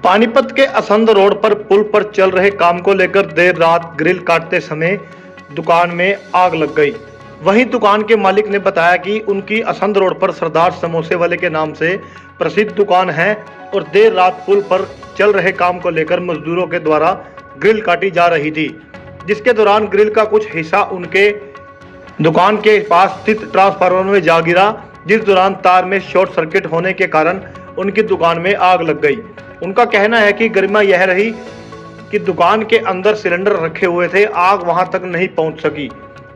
पानीपत के असंध रोड पर पुल पर चल रहे काम को लेकर देर रात ग्रिल काटते समय दुकान में आग लग गई। वहीं दुकान के मालिक ने बताया कि उनकी असंध रोड पर सरदार समोसे वाले के नाम से प्रसिद्ध दुकान है और देर रात पुल पर चल रहे काम को लेकर मजदूरों के द्वारा ग्रिल काटी जा रही थी, जिसके दौरान ग्रिल का कुछ हिस्सा उनके दुकान के पास स्थित ट्रांसफार्मर में जा गिरा, जिस दौरान तार में शॉर्ट सर्किट होने के कारण उनकी दुकान में आग लग गई। उनका कहना है कि गरिमा यह रही कि दुकान के अंदर सिलेंडर रखे हुए थे, आग वहां तक नहीं पहुंच सकी,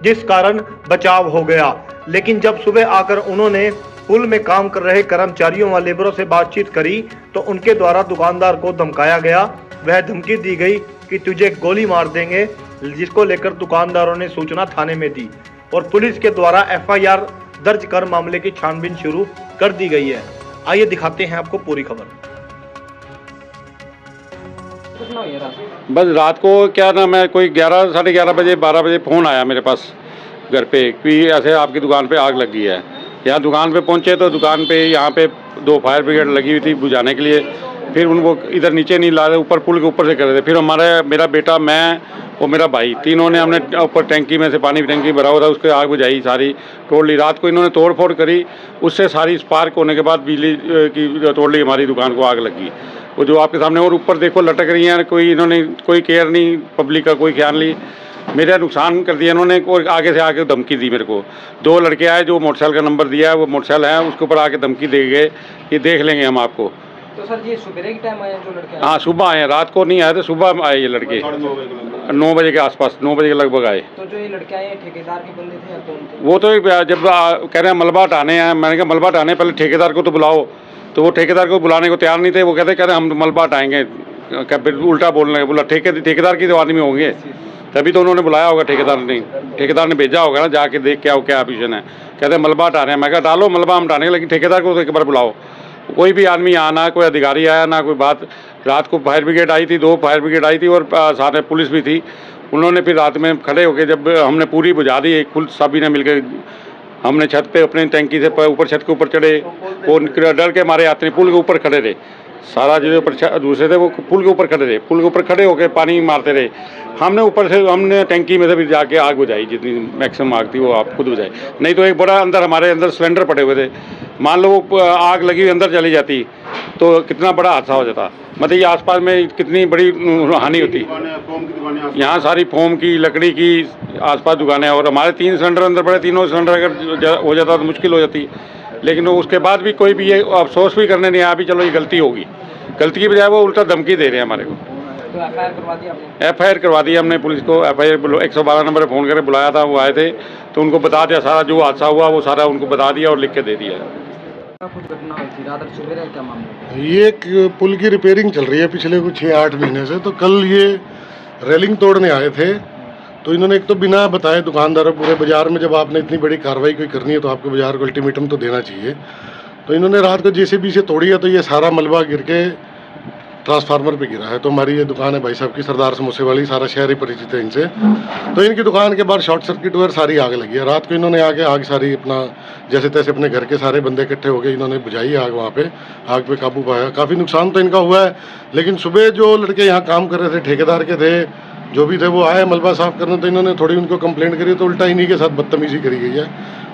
जिस कारण बचाव हो गया। लेकिन जब सुबह आकर उन्होंने पुल में काम कर रहे कर्मचारियों व लेबरों से बातचीत करी तो उनके द्वारा दुकानदार को धमकाया गया। वह धमकी दी गई कि तुझे गोली मार देंगे, जिसको लेकर दुकानदारों ने सूचना थाने में दी और पुलिस के द्वारा FIR दर्ज कर मामले की छानबीन शुरू कर दी गई है। आइए दिखाते हैं आपको पूरी खबर। बस रात को क्या नाम है, कोई 11 साढ़े 11 बजे 12 बजे फ़ोन आया मेरे पास घर पे कि ऐसे आपकी दुकान पे आग लगी है। यहाँ दुकान पे पहुँचे तो दुकान पे यहाँ पे 2 फायर ब्रिगेड लगी हुई थी बुझाने के लिए। फिर उनको इधर नीचे नहीं ला रहे, ऊपर पुल के ऊपर से कर रहे थे। फिर मेरा बेटा, मैं और मेरा भाई, तीनों ने हमने ऊपर टैंकी में से पानी की टैंकी भरा हुआ था, उसके आग बुझाई, सारी तोड़ ली। रात को इन्होंने तोड़ फोड़ करी, उससे सारी स्पार्क होने के बाद बिजली की तोड़ ली, हमारी दुकान को आग लगी। वो जो आपके सामने और ऊपर देखो लटक रही हैं, इन्होंने कोई केयर नहीं, पब्लिक का कोई ख्याल नहीं, मेरा नुकसान कर दिया इन्होंने। और आगे से आके धमकी दी मेरे को। 2 लड़के आए जो मोटरसाइकिल का नंबर दिया है, वो मोटरसाइकिल है, उसके ऊपर आके धमकी दे गए कि देख लेंगे हम आपको। तो सर ये सुबह के टाइम आए जो लड़के? हाँ, सुबह आए, रात को नहीं आए थे, सुबह आए ये लड़के 9 बजे के आसपास, 9 बजे के लगभग आए। तो जो ये लड़के आए ठेकेदार के बंदे थे या कौन थे? वो तो जब कह रहे हैं मलबा हटाने हैं, मैंने कहा मलबा हटाने पहले ठेकेदार को तो बुलाओ। तो वो ठेकेदार को बुलाने को तैयार नहीं थे। वो कह रहे हम मलबा हटाएंगे, उल्टा बोलने बोला ठेकेदार की तो आदमी होंगे, तभी तो उन्होंने बुलाया होगा ठेकेदार ने भेजा होगा ना जाके देख के आओ क्या ऑप्शन है। कहते हैं मलबा हटा रहे हैं। मैं कहा डालो मलबा हम हटाने, लेकिन ठेकेदार को तो एक बार बुलाओ। कोई भी आदमी आना, कोई अधिकारी आया ना, कोई बात। रात को फायर ब्रिगेड आई थी, 2 फायर ब्रिगेड आई थी और साथ में पुलिस भी थी। उन्होंने फिर रात में खड़े होकर जब हमने पूरी बुझा दी, कुल सभी ने मिलकर, हमने छत पे अपने टैंकी से ऊपर छत के ऊपर चढ़े। वो डर के मारे आते पुल के ऊपर खड़े रहे, सारा जो दूसरे थे वो पुल के ऊपर खड़े रहे, पुल के ऊपर खड़े होकर पानी मारते रहे। हमने टैंकी में से भी जाके आग बुझाई, जितनी मैक्सिमम आग थी वो आप खुद बुझाई। नहीं तो एक बड़ा हमारे अंदर सिलेंडर पड़े हुए थे, मान लो वो आग लगी हुई अंदर चली जाती तो कितना बड़ा हादसा हो जाता। मतलब ये आसपास में कितनी बड़ी हानि होती। यहाँ सारी फोम की, लकड़ी की आसपास दुकानें, और हमारे 3 सिलेंडर अंदर पड़े, तीनों सिलेंडर अगर हो जाता तो मुश्किल हो जाती। लेकिन उसके बाद भी कोई भी ये अफसोस भी करने नहीं आया भी चलो ये गलती होगी। गलती की बजाय वो उल्टा धमकी दे रहे हैं हमारे को। तो FIR करवा दी आपने? FIR करवा दी हमने पुलिस को। FIR 112 नंबर पर फ़ोन करके बुलाया था, वो आए थे तो उनको बता दिया, सारा जो हादसा हुआ वो सारा उनको बता दिया और लिख के दे दिया। कुछ घटना हुई थी रात सुबह, क्या मामला? ये एक पुल की रिपेयरिंग चल रही है पिछले कुछ 6-8 महीने से। तो कल ये रेलिंग तोड़ने आए थे, तो इन्होंने एक तो बिना बताए दुकानदारों, पूरे बाजार में जब आपने इतनी बड़ी कार्रवाई कोई करनी है तो आपको बाजार को अल्टीमेटम तो देना चाहिए। तो इन्होंने रात को JCB से तोड़ी है, तो ये सारा मलबा गिर के ट्रांसफार्मर पे गिरा है। तो हमारी ये दुकान है भाई साहब की, सरदार समोसे वाली, सारा शहर ही परिचित है इनसे। तो इनकी दुकान के बाहर शॉर्ट सर्किट हुआ, सारी आग लगी है। रात को इन्होंने आके आग सारी अपना जैसे तैसे अपने घर के सारे बंदे इकट्ठे हो गए, इन्होंने बुझाई आग, वहाँ पे आग पे काबू पाया। काफ़ी नुकसान तो इनका हुआ है, लेकिन सुबह जो लड़के यहाँ काम कर रहे थे, ठेकेदार के थे जो भी थे, वो आए मलबा साफ करने, तो इन्होंने थोड़ी उनको कंप्लेंट करी तो उल्टा इन्हीं के साथ बदतमीजी करी गई है।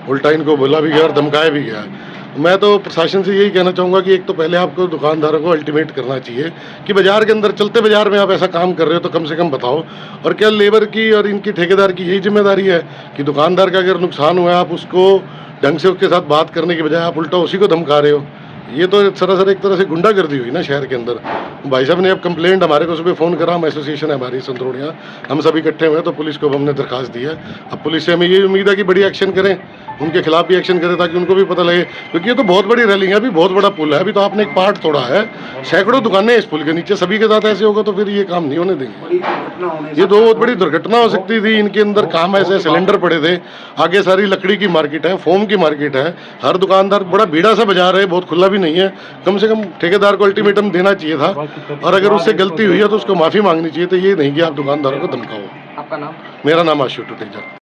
उल्टा इनको बोला भी गया और धमकाया भी गया है। मैं तो प्रशासन से यही कहना चाहूँगा कि एक तो पहले आपको दुकानदारों को अल्टीमेट करना चाहिए कि बाजार के अंदर, चलते बाजार में आप ऐसा काम कर रहे हो तो कम से कम बताओ। और क्या लेबर की और इनकी ठेकेदार की यही जिम्मेदारी है कि दुकानदार का अगर नुकसान हुआ आप उसको ढंग से उसके साथ बात करने की बजाय आप उल्टा उसी को धमका रहे हो। ये तो सरासर एक तरह से गुंडागर्दी हुई ना शहर के अंदर। भाई साहब ने अब कंप्लेंट हमारे को सुबह फ़ोन करा, हम एसोसिएशन है हमारी संतरोड़ियाँ, हम सभी इकट्ठे हुए, तो पुलिस को हमने दरखास्त दी है। अब पुलिस से हमें ये उम्मीद है कि बड़ी एक्शन करें, उनके खिलाफ भी एक्शन करें ताकि उनको भी पता लगे, क्योंकि ये तो बहुत बड़ी रेलिंग है, अभी बहुत बड़ा पुल है। अभी तो आपने एक पार्ट तोड़ा है, सैकड़ों दुकानें इस पुल के नीचे, सभी के साथ ऐसे होगा तो फिर ये काम नहीं होने देंगे। ये तो बहुत बड़ी दुर्घटना हो सकती थी। इनके अंदर काम ऐसे सिलेंडर पड़े थे, आगे सारी लकड़ी की मार्केट है, फोम की मार्केट है, हर दुकानदार बड़ा भीड़ा सा बाजार है, बहुत खुला भी नहीं है। कम से कम ठेकेदार को अल्टीमेटम देना चाहिए था, और अगर उससे गलती हुई है तो उसको माफ़ी मांगनी चाहिए। तो ये नहीं कि आप दुकानदारों को धमकाओ। आपका नाम? मेरा नाम आशु टुटेजा।